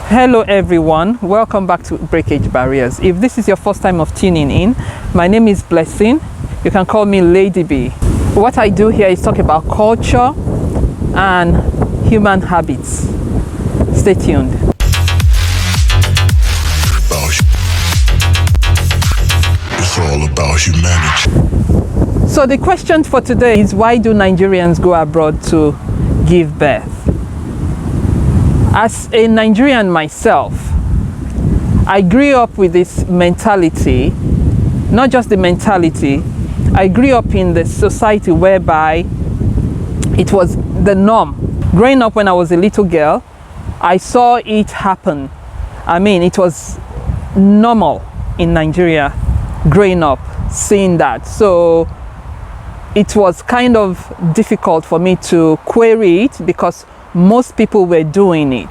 Hello everyone, welcome back to Breakage Barriers. If this is your first time of tuning in, my name is Blessing. You can call me Lady B. What I do here is talk about culture and human habits. Stay tuned. It's all about humanity. So the question for today is, why do Nigerians go abroad to give birth? As a Nigerian myself, I grew up with this mentality, not just the mentality, I grew up in the society whereby it was the norm. Growing up when I was a little girl, I saw it happen. I mean, it was normal in Nigeria growing up, seeing that. So it was kind of difficult for me to query it because most people were doing it.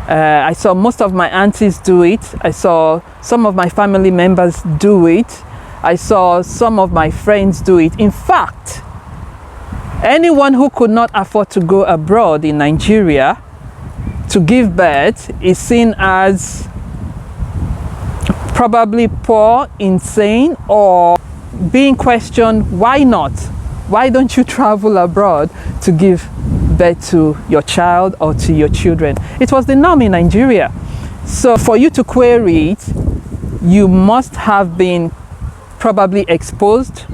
I saw most of my aunties do it. I saw some of my family members do it. I saw some of my friends do it. In fact, anyone who could not afford to go abroad in Nigeria to give birth is seen as probably poor, insane, or being questioned. Why not? Why don't you travel abroad to give birth to your child or to your children? It was the norm in Nigeria. So for you to query it, you must have been probably exposed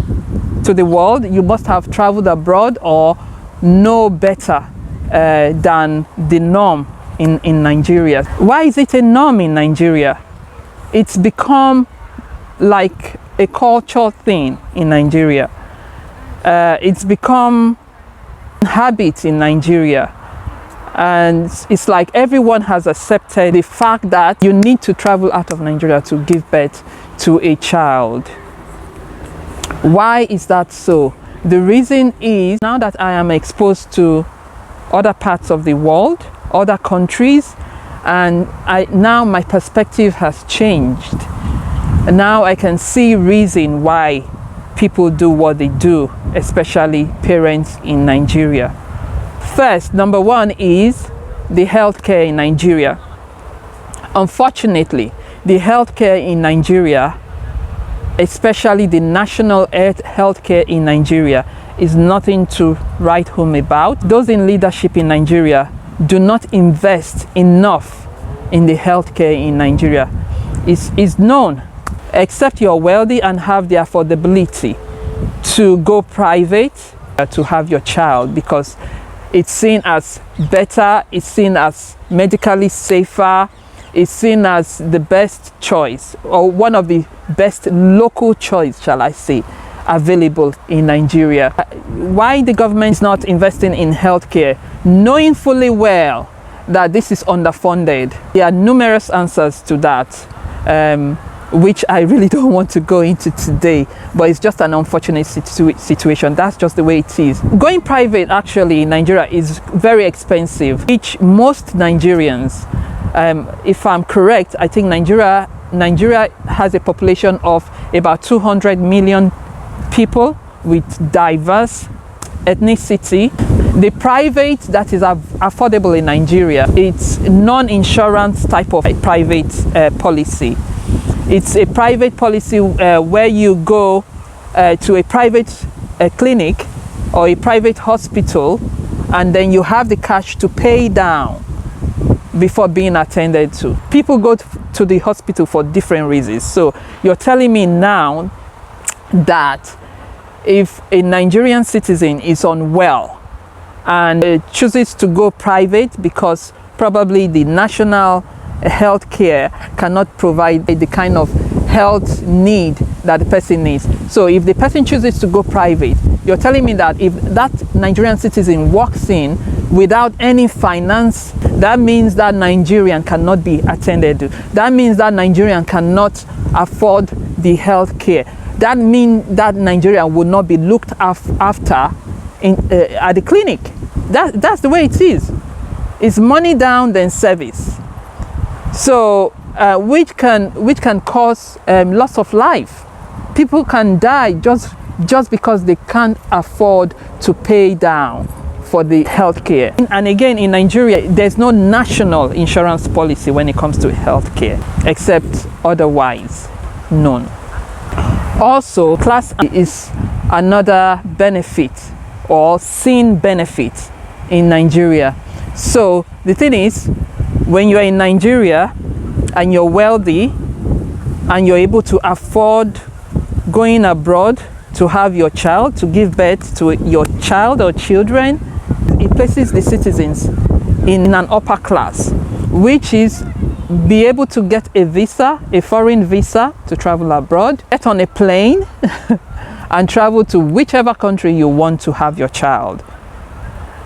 to the world. You must have traveled abroad or know better than the norm in Nigeria. Why is it a norm in Nigeria? It's become like a cultural thing in Nigeria. It's become habit in Nigeria, and it's like everyone has accepted the fact that you need to travel out of Nigeria to give birth to a child. Why is that so? The reason is, now that I am exposed to other parts of the world, other countries, and now my perspective has changed. Now I can see reason why people do what they do, especially parents in Nigeria. First, number one is the healthcare in Nigeria. Unfortunately, the healthcare in Nigeria, especially the national healthcare in Nigeria, is nothing to write home about. Those in leadership in Nigeria do not invest enough in the healthcare in Nigeria. It's known, except you're wealthy and have the affordability to go private to have your child, because it's seen as better, it's seen as medically safer, it's seen as the best choice, or one of the best local choice, shall I say, available in Nigeria. Why the government is not investing in healthcare, knowing fully well that this is underfunded? There are numerous answers to that, which I really don't want to go into today, but it's just an unfortunate situation. That's just the way it is. Going private actually in Nigeria is very expensive, which most Nigerians, if I'm correct, I think Nigeria has a population of about 200 million people with diverse ethnicity. The private that is affordable in Nigeria, it's non-insurance type of private policy. It's a private policy where you go to a private clinic or a private hospital, and then you have the cash to pay down before being attended to. People go to the hospital for different reasons. So you're telling me now that if a Nigerian citizen is unwell and chooses to go private because probably the national healthcare cannot provide the kind of health need that the person needs. So if the person chooses to go private, you're telling me that if that Nigerian citizen walks in without any finance, that means that Nigerian cannot be attended to. That means that Nigerian cannot afford the healthcare. That means that Nigerian will not be looked after at the clinic. That's the way it is. It's money down, then service. So which can cause loss of life. People can die just because they can't afford to pay down for the healthcare. And again, in Nigeria, there's no national insurance policy when it comes to healthcare, except otherwise known. Also, class is another benefit or seen benefit in Nigeria. So the thing is, when you're in Nigeria and you're wealthy and you're able to afford going abroad to have your child, to give birth to your child or children, it places the citizens in an upper class, which is be able to get a visa, a foreign visa to travel abroad, get on a plane and travel to whichever country you want to have your child,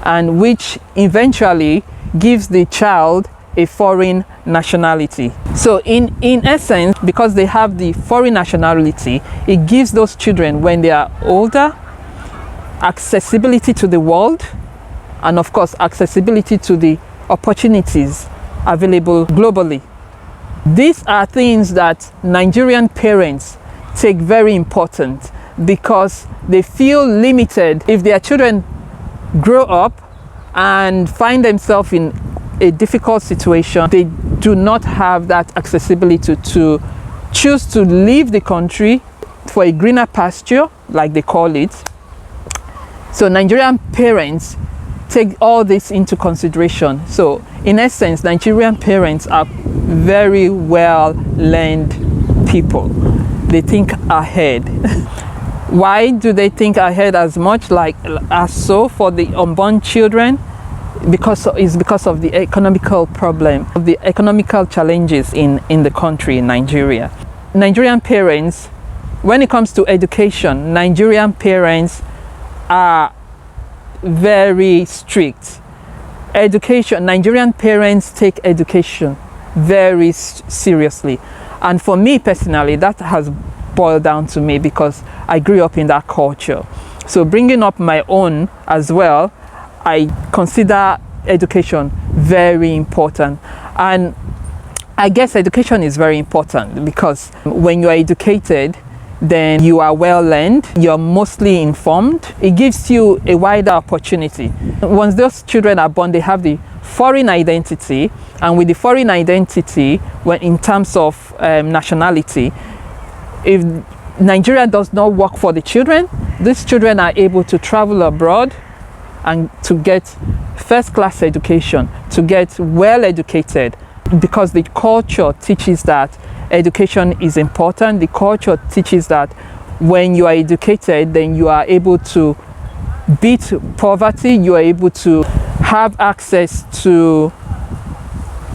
and which eventually gives the child a foreign nationality. So in essence, because they have the foreign nationality, it gives those children, when they are older, accessibility to the world, and of course accessibility to the opportunities available globally. These are things that Nigerian parents take very important, because they feel limited if their children grow up and find themselves in a difficult situation. They do not have that accessibility to choose to leave the country for a greener pasture, like they call it. So Nigerian parents take all this into consideration. So in essence, Nigerian parents are very well learned people. They think ahead. Why do they think ahead as much as so for the unborn children? Because of the economical problem, of the economical challenges in the country, in Nigeria. Nigerian parents, when it comes to education, Nigerian parents are very strict. Nigerian parents take education very seriously. And for me personally, that has boiled down to me because I grew up in that culture. So bringing up my own as well, I consider education very important. And I guess education is very important because when you are educated, then you are well learned, you're mostly informed. It gives you a wider opportunity. Once those children are born, they have the foreign identity, and with the foreign identity, when in terms of nationality, if Nigeria does not work for the children, these children are able to travel abroad and to get first-class education, to get well educated, because the culture teaches that education is important. The culture teaches that when you are educated, then you are able to beat poverty, you are able to have access to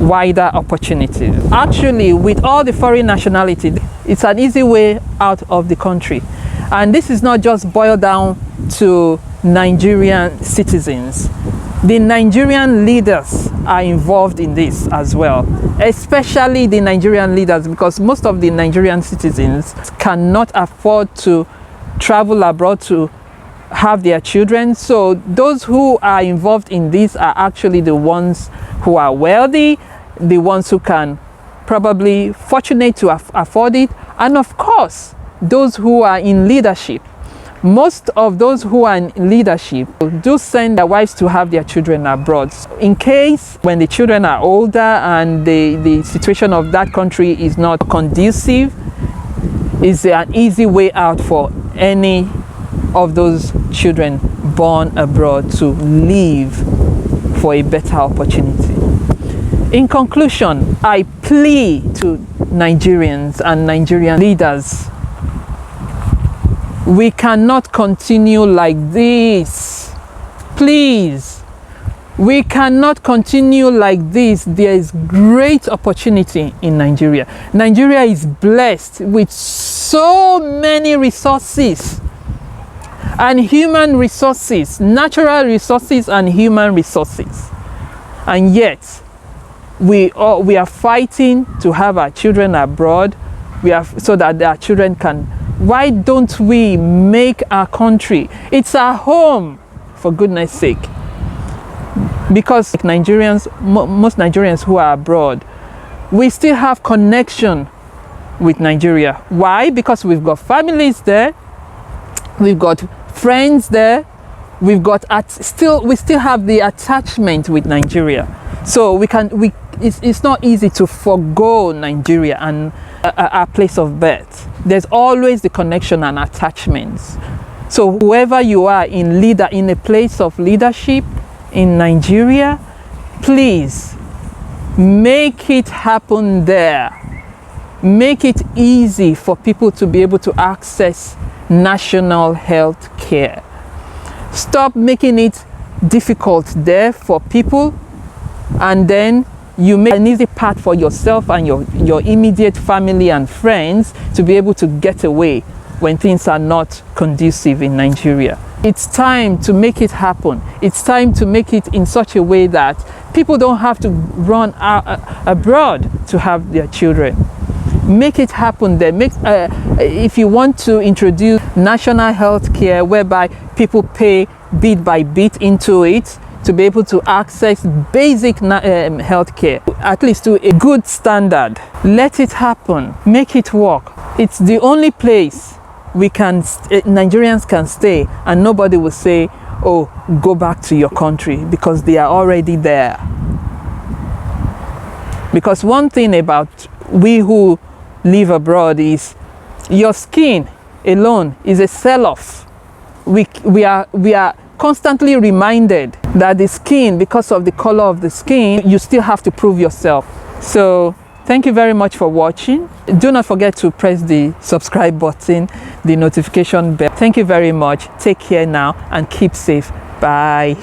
wider opportunities. Actually, with all the foreign nationality, it's an easy way out of the country. And this is not just boiled down to Nigerian citizens. The Nigerian leaders are involved in this as well, especially the Nigerian leaders, because most of the Nigerian citizens cannot afford to travel abroad to have their children. So those who are involved in this are actually the ones who are wealthy, the ones who can probably fortunate to afford it, and of course those who are in leadership. Most of those who are in leadership do send their wives to have their children abroad. In case when the children are older and the situation of that country is not conducive, is an easy way out for any of those children born abroad to leave for a better opportunity. In conclusion, I plea to Nigerians and Nigerian leaders, we cannot continue like this. Please, we cannot continue like this. There is great opportunity in Nigeria. Nigeria is blessed with so many resources and human resources, natural resources and human resources. And yet, we are fighting to have our children abroad, so that our children can. Why don't we make our country? It's our home, for goodness sake. Because Nigerians, most Nigerians who are abroad, we still have connection with Nigeria. Why? Because we've got families there, we've got friends there, we still have the attachment with Nigeria. So it's not easy to forgo Nigeria and our place of birth. There's always the connection and attachments. So whoever you are in a place of leadership in Nigeria, please make it happen there. Make it easy for people to be able to access national health care. Stop making it difficult there for people, and then you make an easy path for yourself and your immediate family and friends to be able to get away when things are not conducive in Nigeria. It's time to make it happen. It's time to make it in such a way that people don't have to run abroad to have their children. Make it happen there. If you want to introduce national health care whereby people pay bit by bit into it to be able to access basic health care, at least to a good standard, let it happen. Make it work. It's the only place Nigerians can stay, and nobody will say, oh, go back to your country, because they are already there. Because one thing about we who live abroad is your skin alone is a sell-off. We are constantly reminded that the skin, because of the color of the skin, you still have to prove yourself. So thank you very much for watching. Do not forget to press the subscribe button, the notification bell. Thank you very much. Take care now and keep safe. Bye.